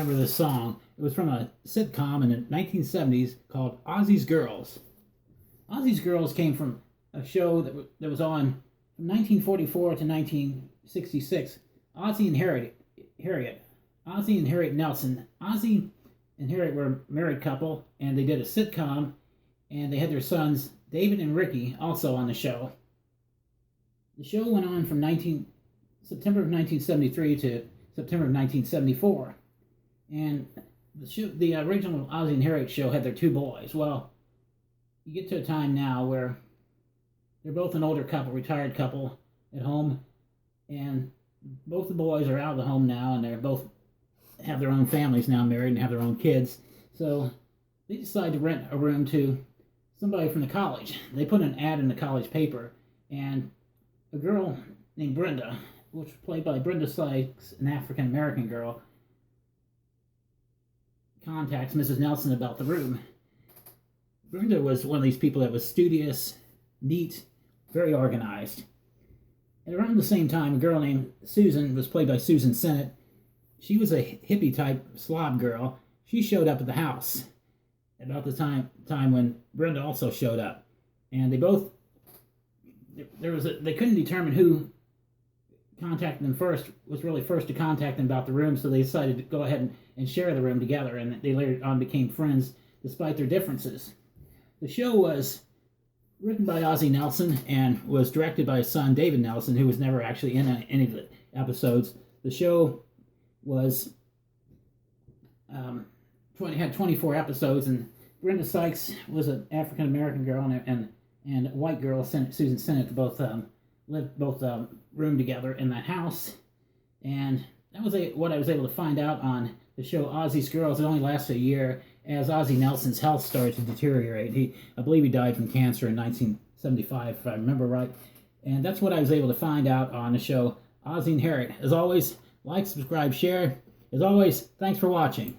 remember this song. It was from a sitcom in the 1970s called Ozzie's Girls. Ozzie's Girls came from a show that was on from 1944 to 1966. Ozzie and Harriet. Ozzie and Harriet Nelson. Ozzie and Harriet were a married couple, and they did a sitcom, and they had their sons, David and Ricky, also on the show. The show went on from September of 1973 to September of 1974. And the original Ozzie and Harriet show had their two boys. Well, you get to a time now where they're both an older couple, retired couple at home, and both the boys are out of the home now, and they're both have their own families now, married, and have their own kids. So they decide to rent a room to somebody from the college. They put an ad in the college paper, and a girl named Brenda, which was played by Brenda Sykes, an African-American girl, contacts Mrs. Nelson about the room. Brenda was one of these people that was studious, neat, very organized. And around the same time, a girl named Susan was played by Susan Sennett. She was a hippie-type slob girl. She showed up at the house about the time when Brenda also showed up. And they both, they couldn't determine who contacted them first, was really first to contact them about the room, so they decided to go ahead and share the room together, and they later on became friends despite their differences. The show was written by Ozzie Nelson and was directed by his son David Nelson, who was never actually in any of the episodes. The show was had 24 episodes, and Brenda Sykes was an African American girl and a white girl, Susan Sennett, both roomed together in that house. And that was what I was able to find out on the show Ozzie's Girls. It only lasted a year as Ozzie Nelson's health started to deteriorate. I believe he died from cancer in 1975, if I remember right. And that's what I was able to find out on the show Ozzie and Harriet. As always, like, subscribe, share. As always, thanks for watching.